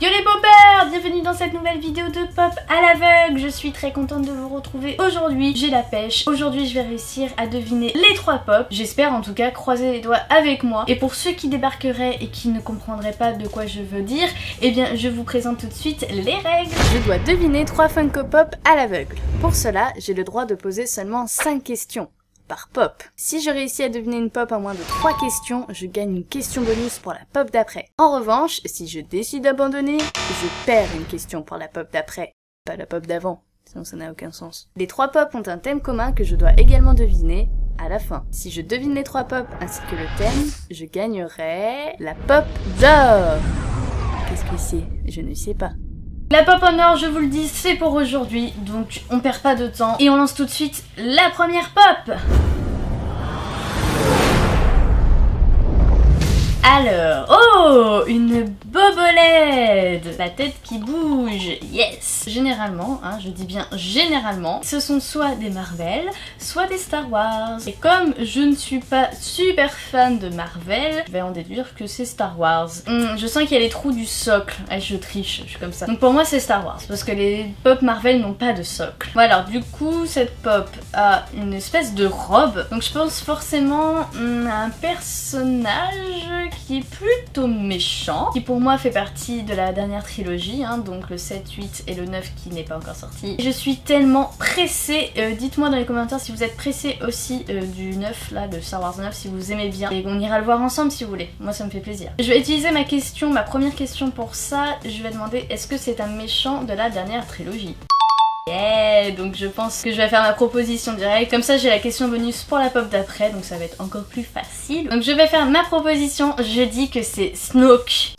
Yo les poppers, bienvenue dans cette nouvelle vidéo de pop à l'aveugle. Je suis très contente de vous retrouver aujourd'hui. J'ai la pêche. Aujourd'hui je vais réussir à deviner les 3 pops. J'espère en tout cas, croiser les doigts avec moi. Et pour ceux qui débarqueraient et qui ne comprendraient pas de quoi je veux dire, eh bien je vous présente tout de suite les règles. Je dois deviner 3 Funko Pop à l'aveugle. Pour cela, j'ai le droit de poser seulement 5 questions par pop. Si je réussis à deviner une pop en moins de 3 questions, je gagne une question bonus pour la pop d'après. En revanche, si je décide d'abandonner, je perds une question pour la pop d'après, pas la pop d'avant, sinon ça n'a aucun sens. Les 3 pop ont un thème commun que je dois également deviner à la fin. Si je devine les 3 pop ainsi que le thème, je gagnerai la pop d'or. Qu'est-ce que c'est? Je ne sais pas. La pop en or, je vous le dis, c'est pour aujourd'hui, donc on perd pas de temps et on lance tout de suite la première pop. Alors, oh, une bobolette, la tête qui bouge, yes. Généralement, je dis bien généralement, ce sont soit des Marvel, soit des Star Wars. Et comme je ne suis pas super fan de Marvel, je vais en déduire que c'est Star Wars. Je sens qu'il y a les trous du socle. Je triche, je suis comme ça. Donc pour moi c'est Star Wars, parce que les pop Marvel n'ont pas de socle. Voilà, alors du coup cette pop a une espèce de robe, donc je pense forcément à un personnage qui est plutôt méchant, qui pour moi fait partie de la dernière trilogie, donc le 7, 8 et le 9 qui n'est pas encore sorti. Je suis tellement pressée, dites-moi dans les commentaires si vous êtes pressés aussi du 9 là, de Star Wars 9, si vous aimez bien, et on ira le voir ensemble si vous voulez, moi ça me fait plaisir. Je vais utiliser ma première question pour ça, je vais demander est-ce que c'est un méchant de la dernière trilogie? Yeah, donc je pense que je vais faire ma proposition directe, comme ça j'ai la question bonus pour la pop d'après, donc ça va être encore plus facile. Donc je vais faire ma proposition, je dis que c'est Snoke.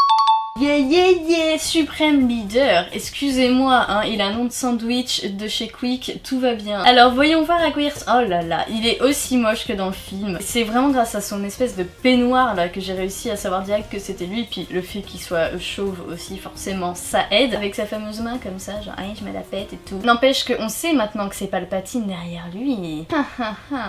Yeah yeah yeah, suprême leader, excusez-moi, il a un nom de sandwich de chez Quick, tout va bien. Alors voyons voir à quoi il ressemble. Oh là là, il est aussi moche que dans le film. C'est vraiment grâce à son espèce de peignoir là que j'ai réussi à savoir direct que c'était lui, puis le fait qu'il soit chauve aussi forcément ça aide. Avec sa fameuse main comme ça, genre allez je me la pète et tout. N'empêche qu'on sait maintenant que c'est Palpatine derrière lui.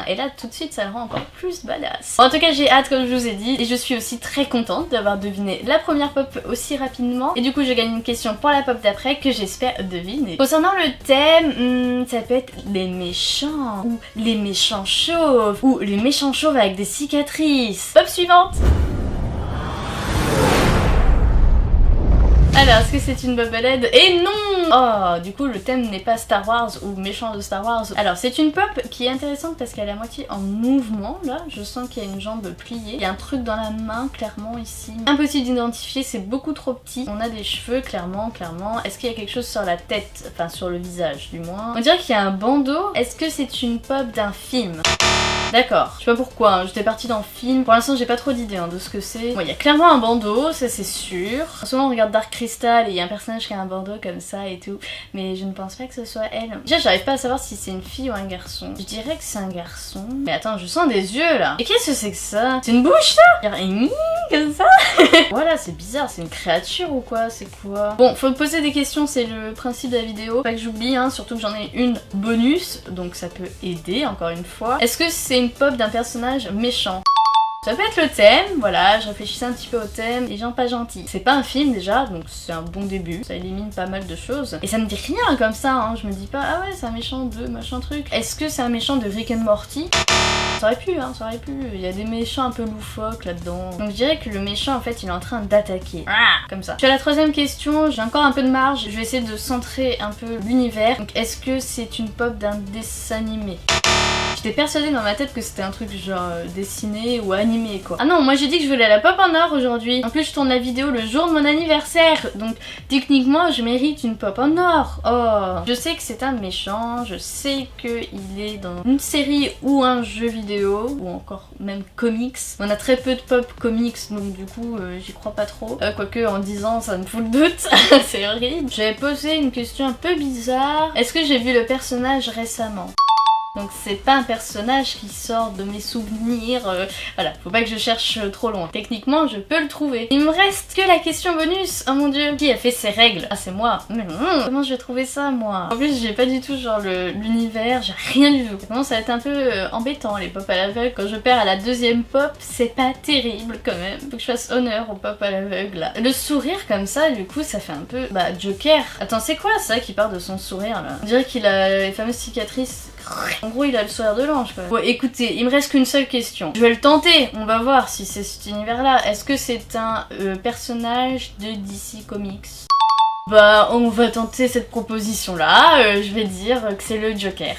Et là tout de suite ça le rend encore plus badass. En tout cas j'ai hâte comme je vous ai dit, et je suis aussi très contente d'avoir deviné la première pop aussi rapidement, et du coup je gagne une question pour la pop d'après que j'espère deviner. Concernant le thème, ça peut être les méchants, ou les méchants chauves, ou les méchants chauves avec des cicatrices. Pop suivante. Alors, est-ce que c'est une bobolette? Et non! Oh, du coup le thème n'est pas Star Wars ou méchant de Star Wars. Alors c'est une pop qui est intéressante parce qu'elle est à moitié en mouvement, là, je sens qu'il y a une jambe pliée. Il y a un truc dans la main, clairement ici. Impossible d'identifier, c'est beaucoup trop petit. On a des cheveux, clairement. Est-ce qu'il y a quelque chose sur la tête? Enfin sur le visage du moins. On dirait qu'il y a un bandeau. Est-ce que c'est une pop d'un film? D'accord, je sais pas pourquoi, j'étais partie dans le film. Pour l'instant j'ai pas trop d'idées de ce que c'est. Bon, il y a clairement un bandeau, ça c'est sûr. Souvent on regarde Dark Crystal et il y a un personnage qui a un bandeau comme ça et tout, mais je ne pense pas que ce soit elle. Déjà j'arrive pas à savoir si c'est une fille ou un garçon. Je dirais que c'est un garçon. Mais attends, je sens des yeux là. Et qu'est-ce que c'est que ça? C'est une bouche ça? Comme ça. Voilà, c'est bizarre, c'est une créature ou quoi? C'est quoi? Bon, faut me poser des questions, c'est le principe de la vidéo. Pas que j'oublie, surtout que j'en ai une bonus, donc ça peut aider encore une fois. Est-ce que c'est une pop d'un personnage méchant? Ça peut être le thème, voilà, je réfléchissais un petit peu au thème, les gens pas gentils. C'est pas un film déjà, donc c'est un bon début, ça élimine pas mal de choses. Et ça me dit rien comme ça, je me dis pas, ah ouais c'est un méchant de machin truc. Est-ce que c'est un méchant de Rick and Morty? Ça aurait pu, ça aurait pu, il y a des méchants un peu loufoques là-dedans. Donc je dirais que le méchant en fait il est en train d'attaquer, comme ça. Je suis à la 3e question, j'ai encore un peu de marge, je vais essayer de centrer un peu l'univers. Donc est-ce que c'est une pop d'un dessin animé? J'étais persuadée dans ma tête que c'était un truc genre dessiné ou animé quoi. Ah non, moi j'ai dit que je voulais la pop en or aujourd'hui. En plus je tourne la vidéo le jour de mon anniversaire, donc techniquement je mérite une pop en or. Oh, je sais que c'est un méchant, je sais qu'il est dans une série ou un jeu vidéo, ou encore même comics. On a très peu de pop comics, donc du coup j'y crois pas trop. Quoique en 10 ans ça me fout le doute, c'est horrible. J'avais posé une question un peu bizarre. Est-ce que j'ai vu le personnage récemment? Donc c'est pas un personnage qui sort de mes souvenirs, voilà, faut pas que je cherche trop loin. Techniquement, je peux le trouver. Il me reste que la question bonus, oh mon dieu. Qui a fait ces règles? Ah c'est moi. Comment je vais trouver ça moi? En plus j'ai pas du tout genre l'univers, j'ai rien du tout. Ça commence à être un peu embêtant les pop à l'aveugle. Quand je perds à la deuxième pop, c'est pas terrible quand même. Faut que je fasse honneur au pop à l'aveugle là. Le sourire comme ça, du coup ça fait un peu... Bah Joker. Attends, c'est quoi ça qui part de son sourire là? On dirait qu'il a les fameuses cicatrices. En gros il a le sourire de l'ange quoi. Bon écoutez, il me reste qu'une seule question. Je vais le tenter, on va voir si c'est cet univers là. Est-ce que c'est un personnage de DC Comics? Bah on va tenter cette proposition là, je vais dire que c'est le Joker.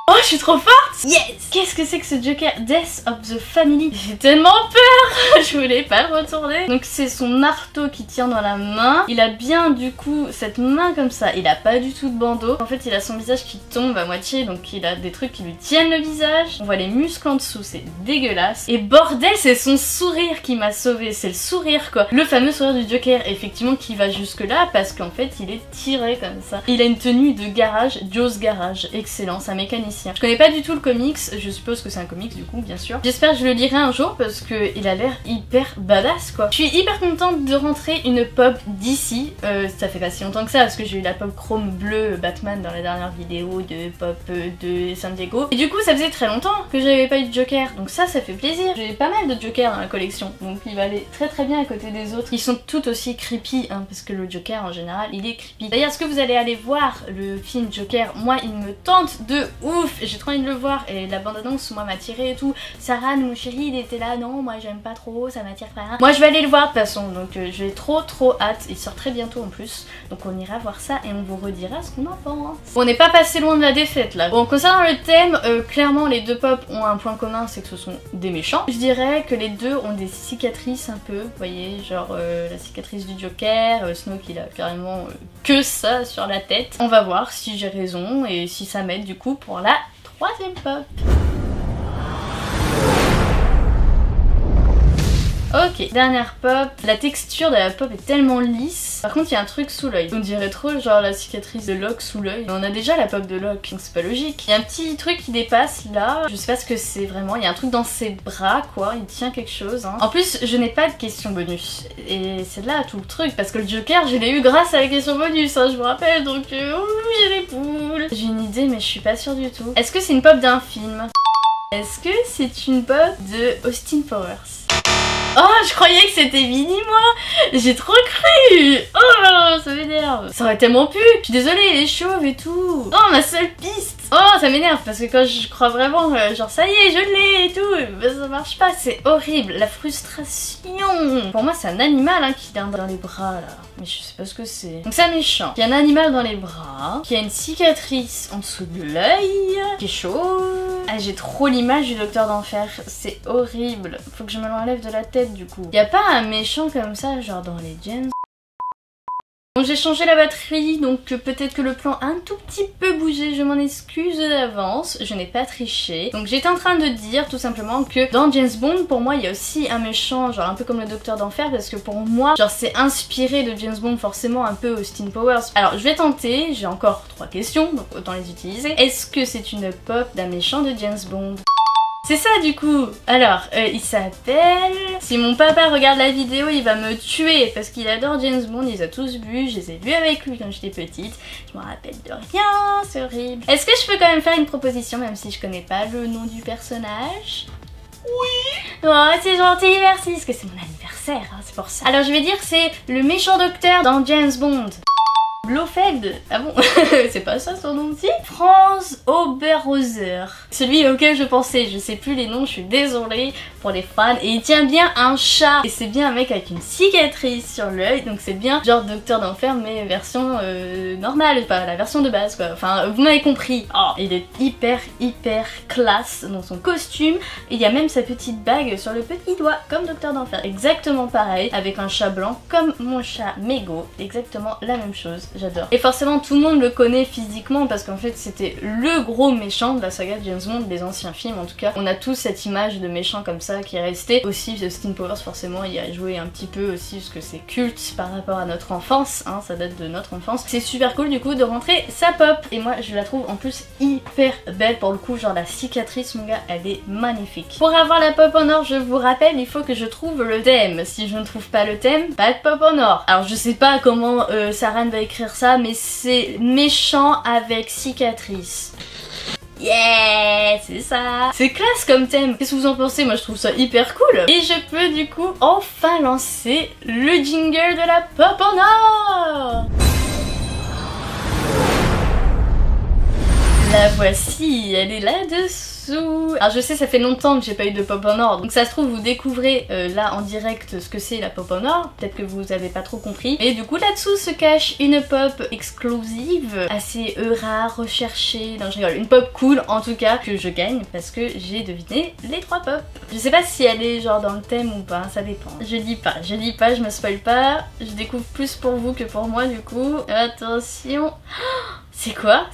Oh, je suis trop forte! Yes! Qu'est-ce que c'est que ce Joker? Death of the Family. J'ai tellement peur! Je voulais pas le retourner. Donc c'est son marteau qui tient dans la main. Il a bien du coup cette main comme ça. Il a pas du tout de bandeau. En fait il a son visage qui tombe à moitié. Donc il a des trucs qui lui tiennent le visage. On voit les muscles en dessous, c'est dégueulasse. Et bordel, c'est son sourire qui m'a sauvé. C'est le sourire quoi. Le fameux sourire du Joker, effectivement, qui va jusque là parce qu'en fait il est tiré comme ça. Il a une tenue de garage, Joe's Garage. Excellent, c'est un mécanicien. Je connais pas du tout le comics, je suppose que c'est un comics du coup, bien sûr. J'espère que je le lirai un jour parce qu'il a l'air hyper badass quoi. Je suis hyper contente de rentrer une pop d'ici. Ça fait pas si longtemps que ça parce que j'ai eu la pop chrome bleue Batman dans la dernière vidéo de pop de San Diego. Et du coup ça faisait très longtemps que j'avais pas eu de Joker, donc ça fait plaisir. J'ai pas mal de Joker dans la collection, donc il va aller très bien à côté des autres. Ils sont tout aussi creepy hein, parce que le Joker en général il est creepy. D'ailleurs est-ce que vous allez aller voir le film Joker? Moi il me tente de ouf. J'ai trop envie de le voir et la bande-annonce moi m'a tiré et tout. Sarah, mon chéri, il était là, non moi j'aime pas trop, ça m'attire pas. Moi je vais aller le voir de toute façon, donc j'ai trop hâte. Il sort très bientôt en plus, donc on ira voir ça et on vous redira ce qu'on en pense. On n'est pas passé loin de la défaite là. Bon, concernant le thème, clairement les deux pop ont un point commun, c'est que ce sont des méchants. Je dirais que les deux ont des cicatrices un peu, vous voyez, genre la cicatrice du Joker, Snoke il a carrément que ça sur la tête. On va voir si j'ai raison et si ça m'aide du coup pour la troisième pop. Ok, dernière pop. La texture de la pop est tellement lisse. Par contre, il y a un truc sous l'œil. On dirait trop genre la cicatrice de Locke sous l'œil. On a déjà la pop de Locke, donc c'est pas logique. Il y a un petit truc qui dépasse là. Je sais pas ce que c'est vraiment. Il y a un truc dans ses bras quoi. Il tient quelque chose. Hein. En plus, je n'ai pas de question bonus. Et c'est là tout le truc. Parce que le Joker, je l'ai eu grâce à la question bonus, hein, je vous rappelle. Donc, j'ai les poules. J'ai une idée, mais je suis pas sûre du tout. Est-ce que c'est une pop d'un film? Est-ce que c'est une pop de Austin Powers? Oh, je croyais que c'était Mini moi. J'ai trop cru. Oh, ça m'énerve. Ça aurait tellement pu. Je suis désolée, il est chauve et tout. Oh, ma seule piste. Oh, ça m'énerve parce que quand je crois vraiment, genre ça y est, je l'ai et tout, bah, ça marche pas, c'est horrible. La frustration. Pour moi, c'est un animal hein, qui vient dans les bras là. Mais je sais pas ce que c'est. Donc c'est un méchant. Il y a un animal dans les bras, qui a une cicatrice en dessous de l'œil, qui est chaud. Ah, j'ai trop l'image du Docteur d'Enfer. C'est horrible. Faut que je me l'enlève de la tête du coup. Y a pas un méchant comme ça, genre dans les James? Bon, j'ai changé la batterie, donc peut-être que le plan a un tout petit peu bougé, je m'en excuse d'avance, je n'ai pas triché. Donc j'étais en train de dire tout simplement que dans James Bond, pour moi, il y a aussi un méchant, genre un peu comme le Docteur d'Enfer, parce que pour moi, genre c'est inspiré de James Bond, forcément un peu Austin Powers. Alors je vais tenter, j'ai encore 3 questions, donc autant les utiliser. Est-ce que c'est une pop d'un méchant de James Bond? C'est ça du coup. Alors, il s'appelle... Si mon papa regarde la vidéo, il va me tuer parce qu'il adore James Bond, il les a tous vus, je les ai vus avec lui quand j'étais petite. Je me rappelle de rien, c'est horrible. Est-ce que je peux quand même faire une proposition même si je connais pas le nom du personnage? Oui. Oh, c'est gentil, merci, parce que c'est mon anniversaire, hein, c'est pour ça. Alors je vais dire que c'est le méchant docteur dans James Bond. Blofeld. Ah bon? C'est pas ça son nom aussi? Franz Oberhauser. Celui auquel je pensais, je sais plus les noms, je suis désolée pour les fans. Et il tient bien un chat. Et c'est bien un mec avec une cicatrice sur l'œil, donc c'est bien genre Docteur d'Enfer mais version normale, pas la version de base quoi. Enfin, vous m'avez compris. Oh, il est hyper classe dans son costume. Et il y a même sa petite bague sur le petit doigt, comme Docteur d'Enfer. Exactement pareil, avec un chat blanc comme mon chat Mego. Exactement la même chose. j'adore. Et forcément tout le monde le connaît physiquement parce qu'en fait c'était le gros méchant de la saga James Bond, des anciens films en tout cas. On a tous cette image de méchant comme ça qui est restée. Aussi Austin Powers forcément il a joué un petit peu aussi parce que c'est culte par rapport à notre enfance, hein, ça date de notre enfance. C'est super cool du coup de rentrer sa pop. Et moi je la trouve en plus hyper belle pour le coup, genre la cicatrice mon gars elle est magnifique. Pour avoir la pop en or je vous rappelle il faut que je trouve le thème. Si je ne trouve pas le thème, pas de pop en or. Alors je sais pas comment Saran va écrire ça mais c'est méchant avec cicatrice. Yeah, c'est ça. C'est classe comme thème. Qu'est-ce que vous en pensez? Moi je trouve ça hyper cool. Et je peux du coup enfin lancer le jingle de la pop en or. La voici, elle est là-dessous. Alors je sais ça fait longtemps que j'ai pas eu de pop en or, donc ça se trouve vous découvrez là en direct ce que c'est la pop en or, peut-être que vous avez pas trop compris. Mais du coup là-dessous se cache une pop exclusive, assez rare, recherchée, non je rigole, une pop cool en tout cas, que je gagne parce que j'ai deviné les 3 pop. Je sais pas si elle est genre dans le thème ou pas, ça dépend. Je dis pas, je me spoil pas, je découvre plus pour vous que pour moi du coup. Attention. C'est quoi?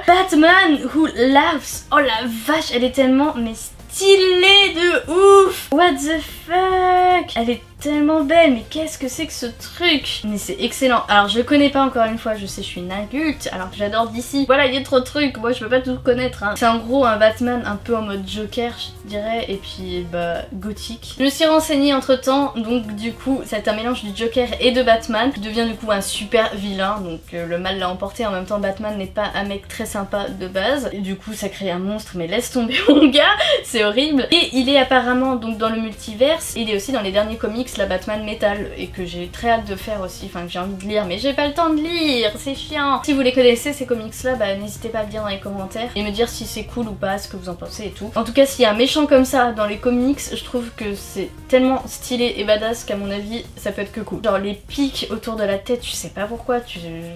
Batman Who Laughs. Oh la vache, elle est tellement mais stylée de ouf. What the fuck? Elle est tellement belle, mais qu'est-ce que c'est que ce truc? Mais c'est excellent. Alors je le connais pas encore une fois, je sais je suis une adulte, alors que j'adore DC. Voilà, il y a trop de trucs, moi je peux pas tout connaître hein. C'est en gros un Batman un peu en mode Joker je dirais, et puis bah gothique. Je me suis renseignée entre temps, donc du coup c'est un mélange du Joker et de Batman, qui devient du coup un super vilain, donc le mal l'a emporté. En même temps Batman n'est pas un mec très sympa de base, et du coup ça crée un monstre, mais laisse tomber mon gars, c'est horrible. Et il est apparemment donc dans le multiverse, il est aussi dans les derniers comics la Batman Metal, et que j'ai très hâte de faire aussi, enfin que j'ai envie de lire mais j'ai pas le temps de lire, c'est chiant. Si vous les connaissez ces comics là, bah n'hésitez pas à le dire dans les commentaires et me dire si c'est cool ou pas, ce que vous en pensez et tout. En tout cas s'il y a un méchant comme ça dans les comics, je trouve que c'est tellement stylé et badass qu'à mon avis ça peut être que cool. Genre les pics autour de la tête, je sais pas pourquoi,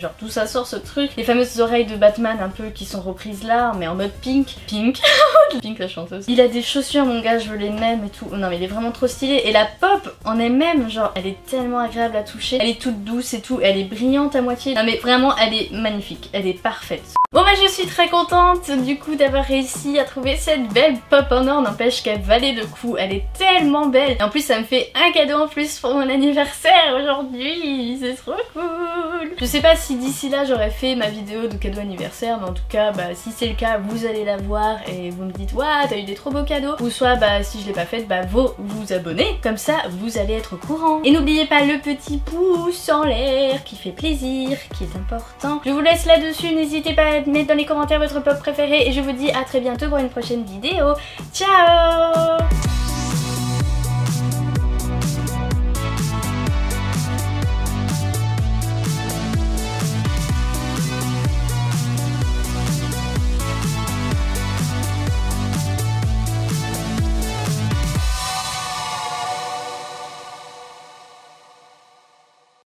genre d'où ça sort ce truc. Les fameuses oreilles de Batman un peu qui sont reprises là, mais en mode pink. Pink la chanteuse. Il a des chaussures mon gars, je veux les mêmes et tout. Non mais il est vraiment trop stylé. Et la pop en elle-même, genre elle est tellement agréable à toucher. Elle est toute douce et tout, elle est brillante à moitié. Non mais vraiment elle est magnifique, elle est parfaite. Bon bah je suis très contente du coup d'avoir réussi à trouver cette belle pop en or, n'empêche qu'elle valait le coup, elle est tellement belle. Et en plus ça me fait un cadeau en plus pour mon anniversaire aujourd'hui, c'est trop cool. Je sais pas si d'ici là j'aurais fait ma vidéo de cadeau anniversaire, mais en tout cas bah si c'est le cas vous allez la voir et vous me dites waouh t'as eu des trop beaux cadeaux. Ou soit bah si je l'ai pas faite bah vous abonnez, comme ça vous allez être au courant. Et n'oubliez pas le petit pouce en l'air qui fait plaisir, qui est important. Je vous laisse là-dessus, n'hésitez pas à mettre dans les commentaires votre pop préféré et je vous dis à très bientôt pour une prochaine vidéo. Ciao!